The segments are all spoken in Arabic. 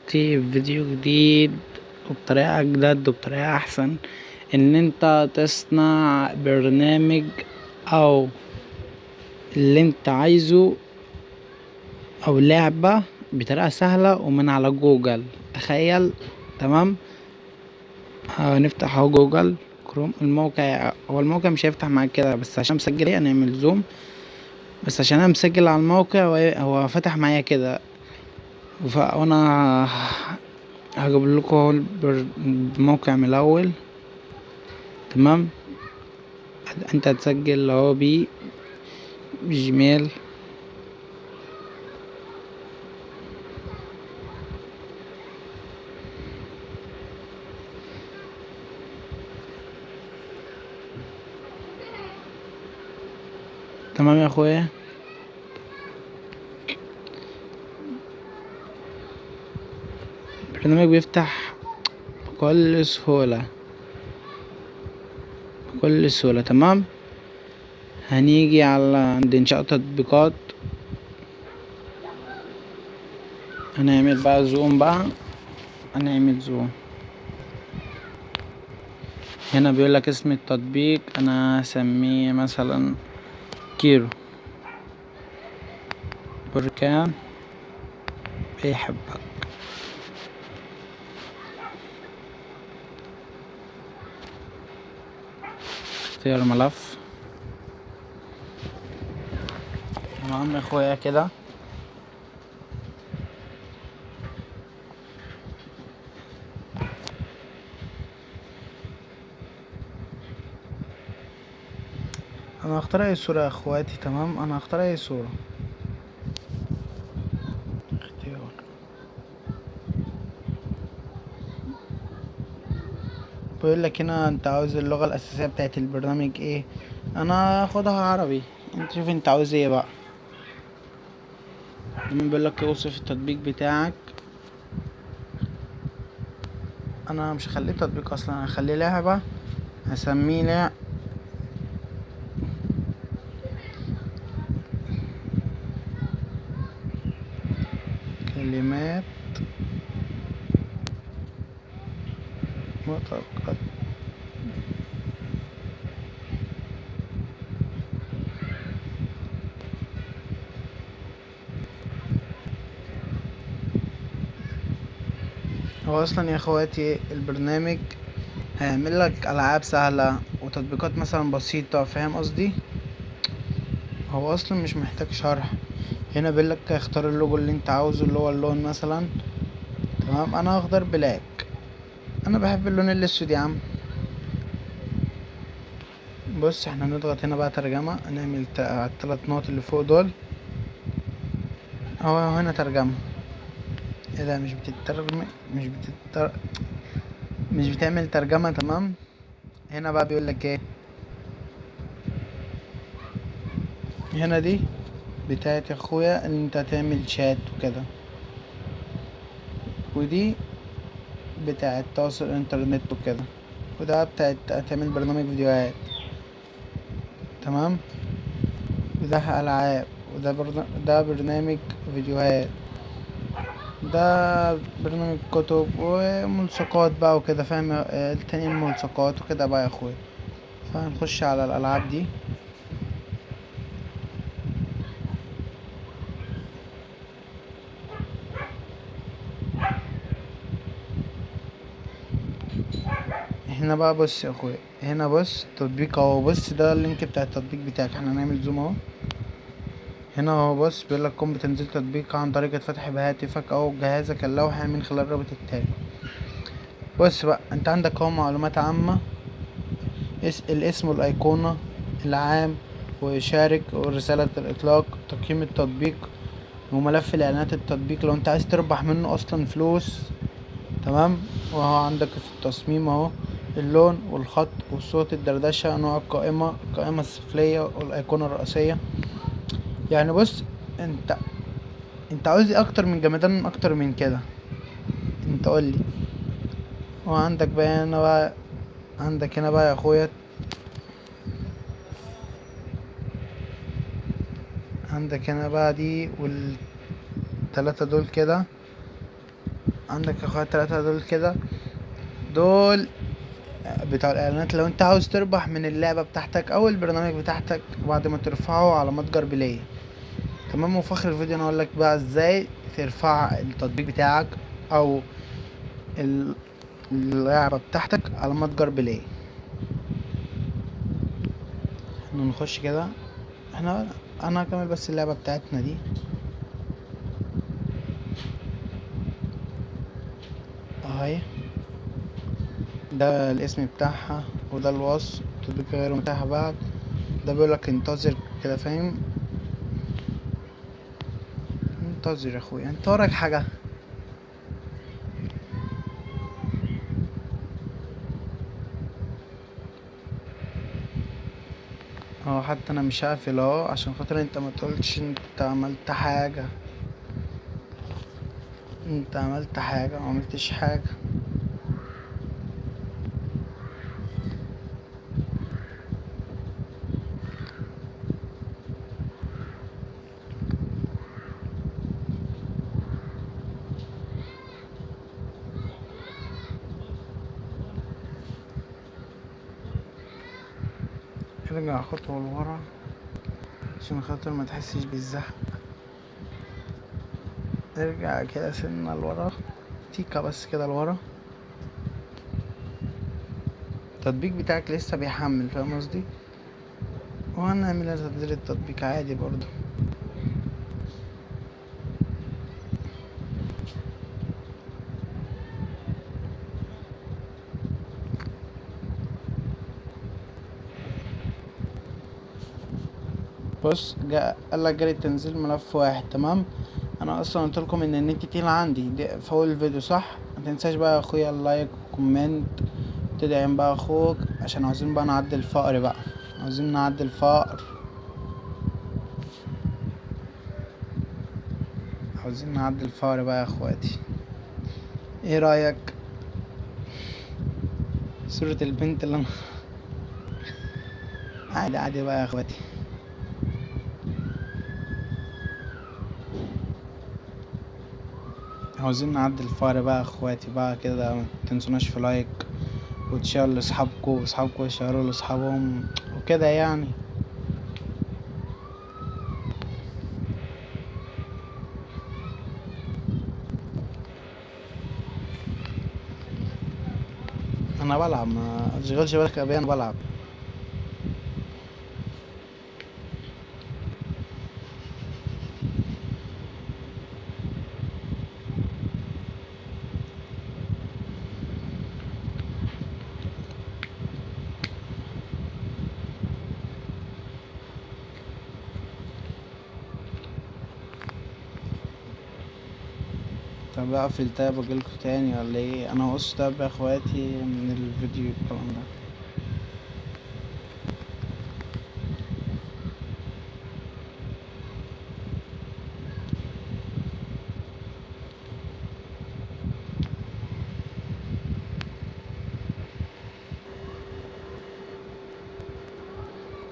دلوقتي في فيديو جديد وبطريقة أجدد وبطريقة أحسن، إن أنت تصنع برنامج أو اللي أنت عايزه أو لعبة بطريقة سهلة ومن على جوجل. تخيل. تمام. هنفتح اهو جوجل كروم. الموقع مش هيفتح معاك كده، بس عشان مسجل هنعمل زوم. بس عشان انا مسجل على الموقع هو فتح معايا كده. وانا هجيب لكم اهو الموقع من الاول. تمام. انت هتسجل اهو بجيميل. تمام يا اخويا. البرنامج بيفتح بكل سهولة بكل سهولة. تمام. هنيجي على عند انشاء تطبيقات. هنعمل بقى زوم هنعمل زوم. هنا بيقولك اسم التطبيق، انا هسميه مثلا كيرو بركان بيحبك. اختيار ملف. تمام يا اخويا كده. انا هختار اي صورة يا اخواتي. تمام. انا هختار اي صورة. اختيار. بيقول لك هنا انت عاوز اللغة الاساسية بتاعت البرنامج ايه. انا هاخدها عربي. انت شوف انت عاوز ايه بقى. لما بيقول لك اوصف التطبيق بتاعك، انا مش هخليه تطبيق اصلا، انا هخليه لعبة. هسميه كلمات متقطعة. هو اصلا يا اخواتي البرنامج هيعمل لك العاب سهله وتطبيقات مثلا بسيطه. فاهم قصدي؟ هو اصلا مش محتاج شرح. هنا بيقول لك اختار اللوجو اللي انت عاوزه، اللي هو اللون مثلا. تمام. انا هختار بلاك. انا بحب اللون الاسود يا عم. بص احنا نضغط هنا بقى ترجمه، نعمل على الثلاث نقط اللي فوق دول. اهو هنا ترجمه. ايه ده؟ مش بتعمل ترجمه. تمام. هنا بقى بيقول لك ايه. هنا دي بتاعت يا اخويا ان انت تعمل شات وكده، ودي بتاعت تواصل انترنت وكده، وده بتاعت تعمل برنامج فيديوهات. تمام. وده العاب، ده برنامج فيديوهات. ده برنامج كتب وملصقات بقى وكده. فاهم؟ التاني الملصقات وكده بقى يا اخويا. فهنخش على الالعاب دي. هنا بقى بص يا اخويا، هنا بص تطبيق اهو. بص ده اللينك بتاع التطبيق بتاعك. احنا هنعمل زوم اهو. هنا اهو بص بيقول لك قم بتنزيل تطبيق عن طريق فتح بهاتفك او جهازك اللوحي من خلال الرابط التالي. بص بقى انت عندك اهو معلومات عامة، الاسم والايقونة العام، وشارك، ورسالة الاطلاق، تقييم التطبيق، وملف الاعلانات التطبيق لو انت عايز تربح منه اصلا فلوس. تمام. وهو عندك في التصميم اهو اللون والخط والصوت، الدردشة، نوع القائمة السفلية والايقونة الرئيسية. يعني بص انت عاوز ايه اكتر من جمدان اكتر من كده؟ انت قولي. وعندك بقى هنا بقى عندك هنا بقى يا اخويا، عندك هنا بقى دي والتلاتة دول كده. عندك يا اخويا التلاتة دول كده، دول بتاع الاعلانات. لو انت عاوز تربح من اللعبة بتاعتك او البرنامج بتاعتك بعد ما ترفعه على متجر بلاي. تمام. وفي اخر الفيديو انا اقول لك بقى ازاي ترفع التطبيق بتاعك او اللعبة بتاعتك على متجر بلاي. احنا نخش كده. انا هكمل بس اللعبة بتاعتنا دي اهي. ده الاسم بتاعها وده الوصف. تطبيق غير متاح بعد. ده بيقولك انتظر كده، فاهم؟ انتظر يا اخويا، انت وراك حاجة؟ اهو حتى انا مش هقفل اهو عشان خاطر انت ما تقولش انت عملت حاجة. انت عملت حاجة؟ ما عملتش حاجة. ارجع خطوة لورا عشان خاطر ما تحسش بالزحمة. ارجع كده سنة لورا، تيكا بس كده لورا. التطبيق بتاعك لسه بيحمل، فاهم قصدي؟ وهنعمل تدريب التطبيق عادي برضو. بص، قالك جري تنزيل ملف واحد. تمام. انا اصلا قلت لكم ان النت تقيل عندي دي في اول الفيديو، صح؟ ما تنساش بقى يا اخويا اللايك وكومنت، تدعم بقى اخوك عشان عاوزين بقى نعدي الفقر بقى. عاوزين نعدي الفقر. عاوزين نعدي الفقر بقى يا اخواتي. ايه رايك صورة البنت اللي انا عادي عادي بقى يا اخواتي. عاوزين نعدي الفقر بقى يا اخواتي بقى كده. ما تنسوناش في لايك وتشير لاصحابكم، واصحابكم يشيروا لاصحابهم وكده يعني. انا بلعب، ما تشغلش بالك بيا، انا بلعب. طب اقفل تاب واجيلكوا تاني ولا ايه؟ انا هقص تاب يا اخواتي من الفيديو الكلام ده.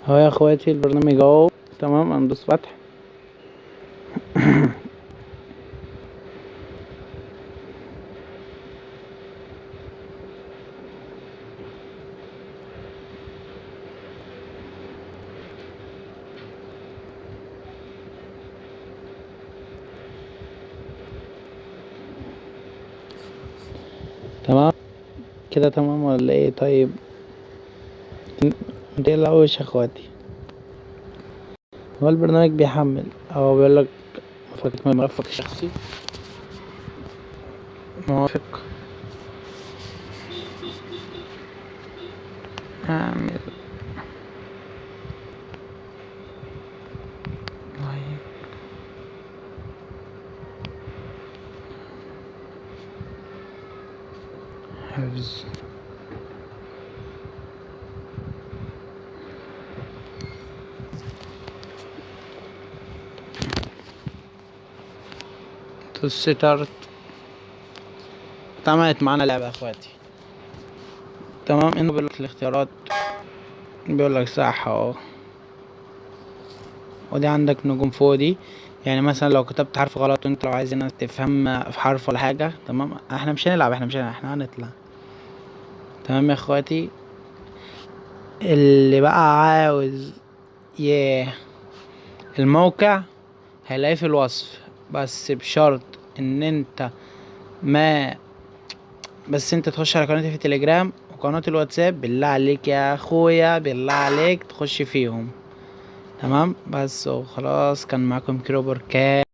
اهو يا اخواتي البرنامج اهو. تمام. هندوس فتح. تمام كده، تمام ولا ايه؟ طيب متقلقوش يا اخواتي، هو البرنامج بيحمل. هو بيقولك موافق من مرافق الشخصي. موافق. اعمل لايك. حفظ. ستارت. اتعملت معانا لعبة يا اخواتي. تمام. انه بيقولك الاختيارات، بيقولك صح اهو. ودي عندك نجوم فوق دي، يعني مثلا لو كتبت حرف غلط وانت لو عايز الناس تفهم في حرف ولا حاجة، تمام، احنا مش هنلعب، احنا هنطلع. تمام يا اخواتي. اللي بقى عاوز ياه الموقع هيلاقيه في الوصف، بس بشرط ان انت ما بس انت تخش على قناتي في التليجرام وقناة الواتساب، بالله عليك يا اخويا، بالله عليك تخش فيهم. تمام بس وخلاص. كان معاكم كيروبر كات.